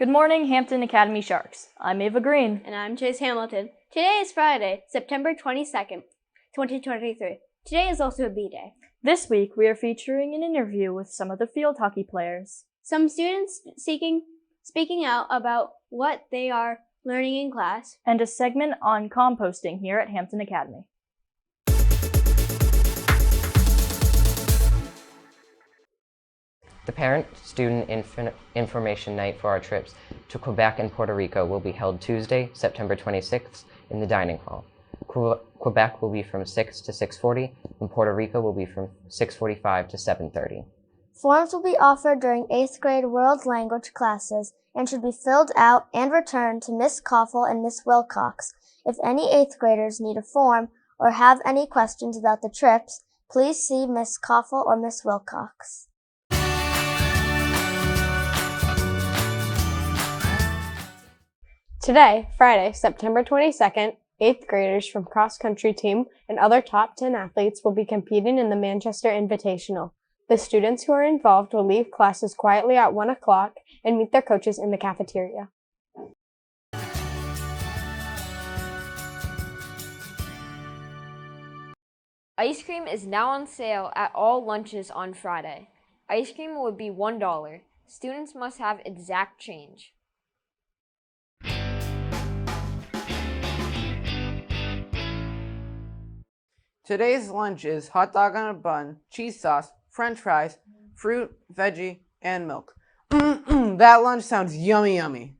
Good morning, Hampton Academy Sharks. I'm Ava Green. And I'm Chase Hamilton. Today is Friday, September 22nd, 2023. Today is also a B-Day. This week, we are featuring an interview with some of the field hockey players. Some students speaking out about what they are learning in class. And a segment on composting here at Hampton Academy. The Parent-Student Information Night for our trips to Quebec and Puerto Rico will be held Tuesday, September 26th in the dining hall. Quebec will be from 6 to 6:40, and Puerto Rico will be from 6:45 to 7:30. Forms will be offered during 8th grade world language classes and should be filled out and returned to Miss Koffel and Miss Wilcox. If any 8th graders need a form or have any questions about the trips, please see Miss Koffel or Miss Wilcox. Today, Friday, September 22nd, 8th graders from cross-country team and other top 10 athletes will be competing in the Manchester Invitational. The students who are involved will leave classes quietly at 1 o'clock and meet their coaches in the cafeteria. Ice cream is now on sale at all lunches on Friday. Ice cream would be $1. Students must have exact change. Today's lunch is hot dog on a bun, cheese sauce, french fries, fruit, veggie, and milk. That lunch sounds yummy yummy.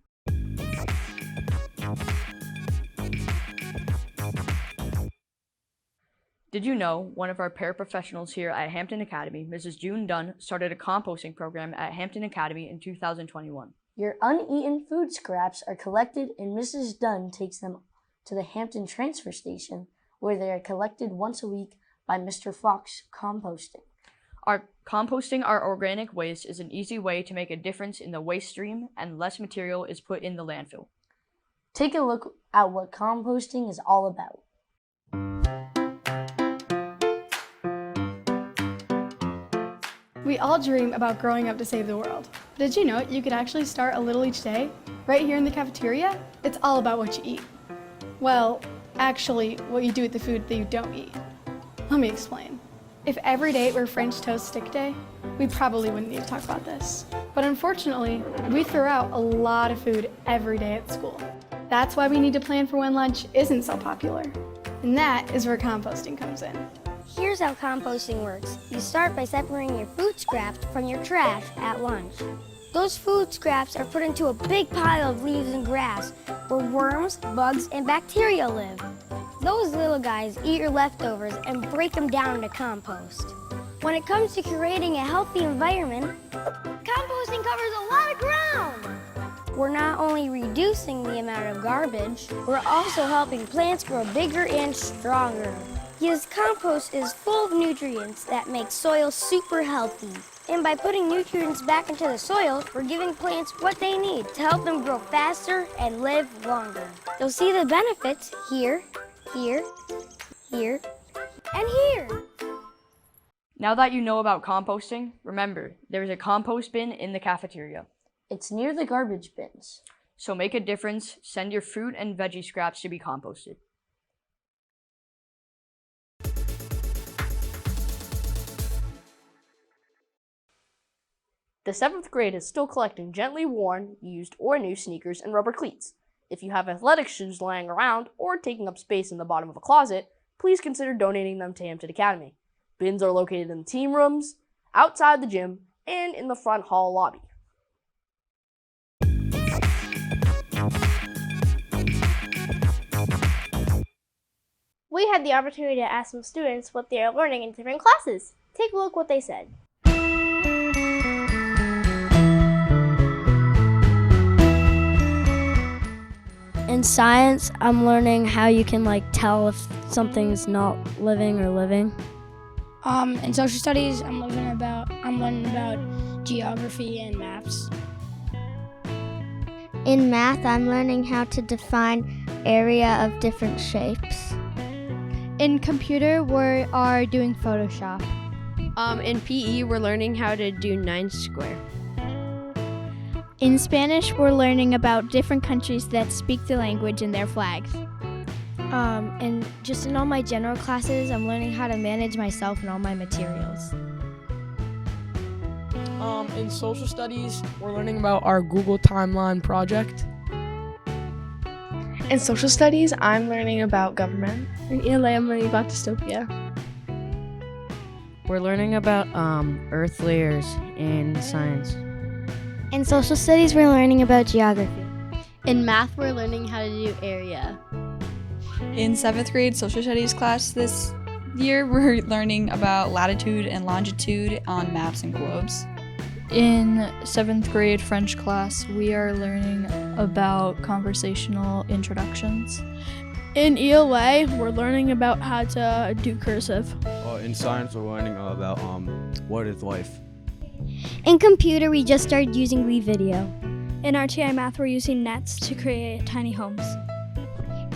Did you know one of our paraprofessionals here at Hampton Academy, Mrs. June Dunn, started a composting program at Hampton Academy in 2021? Your uneaten food scraps are collected and Mrs. Dunn takes them to the Hampton Transfer Station, where they are collected once a week by Mr. Fox Composting. Composting our organic waste is an easy way to make a difference in the waste stream, and less material is put in the landfill. Take a look at what composting is all about. We all dream about growing up to save the world. Did you know you could actually start a little each day? Right here in the cafeteria, it's all about what you eat. Well, actually, what you do with the food that you don't eat. Let me explain. If every day were French toast stick day, we probably wouldn't need to talk about this. But unfortunately, we throw out a lot of food every day at school. That's why we need to plan for when lunch isn't so popular. And that is where composting comes in. Here's how composting works. You start by separating your food scraps from your trash at lunch. Those food scraps are put into a big pile of leaves and grass where worms, bugs, and bacteria live. Those little guys eat your leftovers and break them down into compost. When it comes to creating a healthy environment, composting covers a lot of ground. We're not only reducing the amount of garbage, we're also helping plants grow bigger and stronger. Because compost is full of nutrients that make soil super healthy. And by putting nutrients back into the soil, we're giving plants what they need to help them grow faster and live longer. You'll see the benefits here, here, here, and here. Now that you know about composting, remember, there is a compost bin in the cafeteria. It's near the garbage bins. So make a difference, send your fruit and veggie scraps to be composted. The 7th grade is still collecting gently worn, used, or new sneakers and rubber cleats. If you have athletic shoes lying around or taking up space in the bottom of a closet, please consider donating them to Hampton Academy. Bins are located in the team rooms, outside the gym, and in the front hall lobby. We had the opportunity to ask some students what they are learning in different classes. Take a look what they said. In science, I'm learning how you can tell if something's not living or living. In social studies, I'm learning about geography and maps. In math, I'm learning how to define area of different shapes. In computer, we are doing Photoshop. In PE, we're learning how to do 9 square. In Spanish, we're learning about different countries that speak the language in their flags. And just in all my general classes, I'm learning how to manage myself and all my materials. In social studies, we're learning about our Google Timeline project. In social studies, I'm learning about government. In ELA, I'm learning about dystopia. We're learning about earth layers in science. In social studies, we're learning about geography. In math, we're learning how to do area. In 7th grade social studies class this year, we're learning about latitude and longitude on maps and globes. In 7th grade French class, we are learning about conversational introductions. In ELA, we're learning about how to do cursive. In science, we're learning about what is life. In computer, we just started using WeVideo. In RTI math, we're using nets to create tiny homes.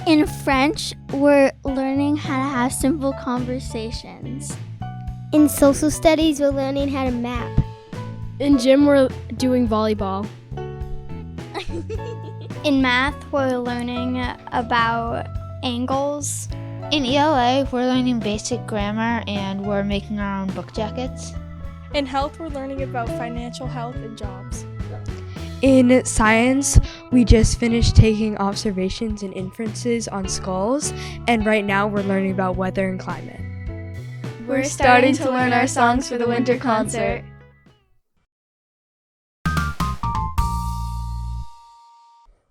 In French, we're learning how to have simple conversations. In social studies, we're learning how to map. In gym, we're doing volleyball. In math, we're learning about angles. In ELA, we're learning basic grammar and we're making our own book jackets. In health, we're learning about financial health and jobs. In science, we just finished taking observations and inferences on skulls, and right now we're learning about weather and climate. We're starting to learn our songs for the winter concert.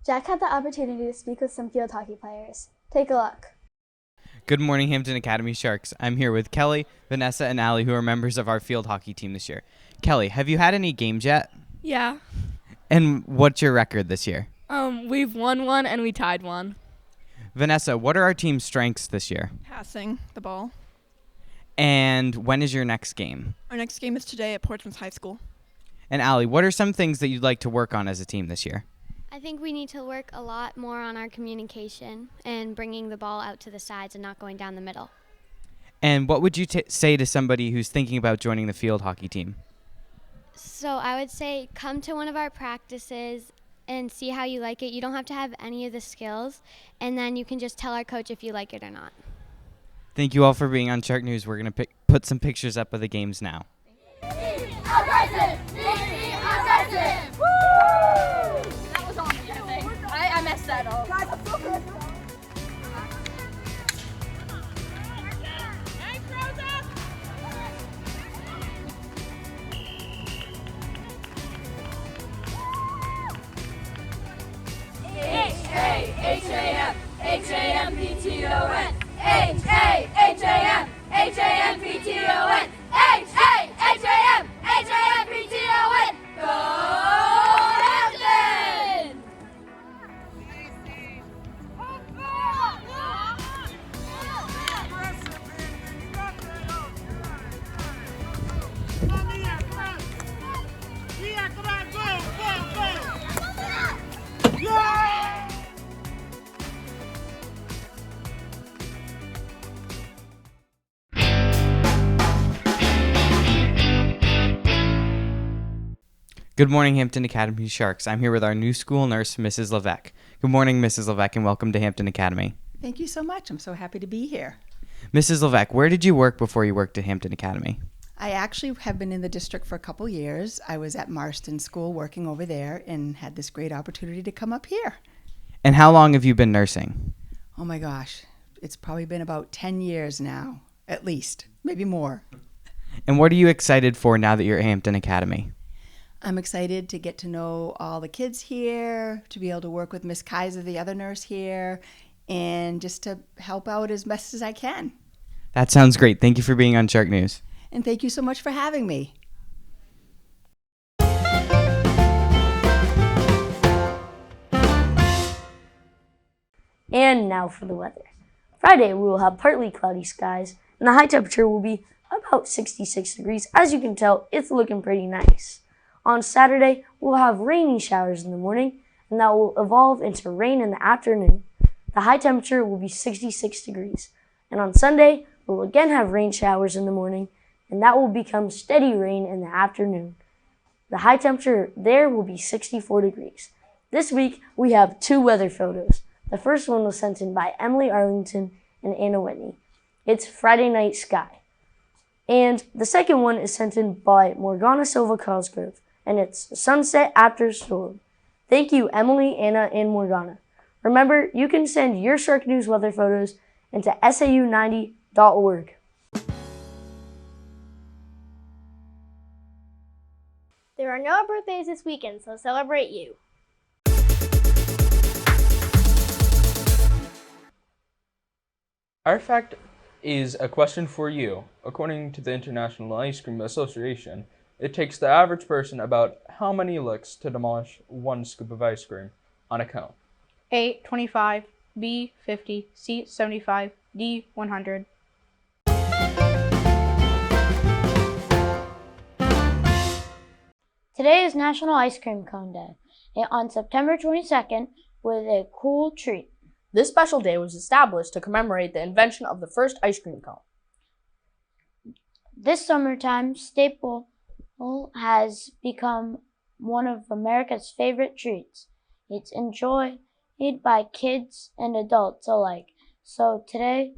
Jack had the opportunity to speak with some field hockey players. Take a look. Good morning, Hampton Academy Sharks. I'm here with Kelly, Vanessa, and Allie, who are members of our field hockey team this year. Kelly, have you had any games yet? Yeah. And what's your record this year? We've won one and we tied one. Vanessa, what are our team's strengths this year? Passing the ball. And when is your next game? Our next game is today at Portsmouth High School. And Allie, what are some things that you'd like to work on as a team this year? I think we need to work a lot more on our communication and bringing the ball out to the sides and not going down the middle. And what would you say to somebody who's thinking about joining the field hockey team? So I would say come to one of our practices and see how you like it. You don't have to have any of the skills, and then you can just tell our coach if you like it or not. Thank you all for being on Shark News. We're going to put some pictures up of the games now. I messed that up. Guys, I'm so good. H-A-H-A-M, H-A-M-P-T-O-N, H-A-H-A-M, H-A-M-P-T-O-N, H-A-H-A-M, H-A-M-P-T-O-N, go Hampton! Good morning, Hampton Academy Sharks. I'm here with our new school nurse, Mrs. Levesque. Good morning, Mrs. Levesque, and welcome to Hampton Academy. Thank you so much. I'm so happy to be here. Mrs. Levesque, where did you work before you worked at Hampton Academy? I actually have been in the district for a couple years. I was at Marston School working over there and had this great opportunity to come up here. And how long have you been nursing? Oh my gosh, it's probably been about 10 years now, at least, maybe more. And what are you excited for now that you're at Hampton Academy? I'm excited to get to know all the kids here, to be able to work with Miss Kaiser, the other nurse here, and just to help out as best as I can. That sounds great. Thank you for being on Shark News. And thank you so much for having me. And now for the weather. Friday, we will have partly cloudy skies, and the high temperature will be about 66 degrees. As you can tell, it's looking pretty nice. On Saturday, we'll have rainy showers in the morning, and that will evolve into rain in the afternoon. The high temperature will be 66 degrees. And on Sunday, we'll again have rain showers in the morning, and that will become steady rain in the afternoon. The high temperature there will be 64 degrees. This week, we have 2 weather photos. The first one was sent in by Emily Arlington and Anna Whitney. It's Friday night sky. And the second one is sent in by Morgana Silva Cosgrove, and it's sunset after storm. Thank you, Emily, Anna, and Morgana. Remember, you can send your Shark News weather photos into sau90.org. There are no birthdays this weekend, so celebrate you. Our fact is a question for you. According to the International Ice Cream Association, it takes the average person about how many licks to demolish one scoop of ice cream on a cone? A, 25, B, 50, C, 75, D, 100. Today is National Ice Cream Cone Day on September 22nd with a cool treat. This special day was established to commemorate the invention of the first ice cream cone. This summertime staple has become one of America's favorite treats. It's enjoyed by kids and adults alike. So today,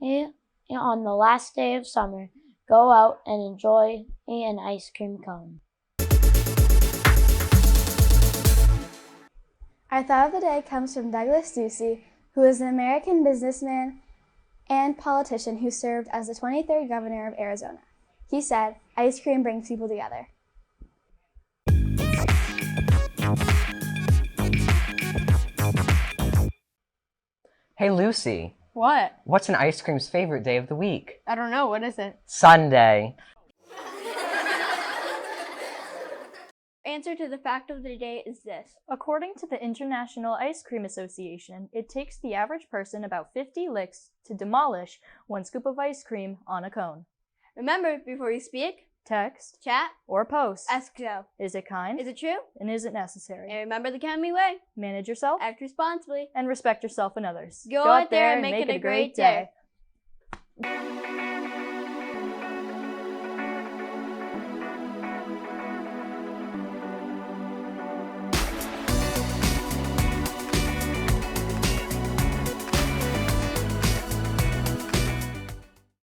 on the last day of summer, go out and enjoy an ice cream cone. Our thought of the day comes from Douglas Ducey, who is an American businessman and politician who served as the 23rd governor of Arizona. He said, "Ice cream brings people together." Hey Lucy, What? what's an ice cream's favorite day of the week? I don't know. What is it? Sunday. Answer to the fact of the day is this. According to the International Ice Cream Association, it takes the average person about 50 licks to demolish one scoop of ice cream on a cone. Remember, before you speak, Text, chat, or post. ask so. Is it kind? Is it true? And is it necessary? And remember the Academy way. Manage yourself Act responsibly. and respect yourself and others. Go out there and make it a great day.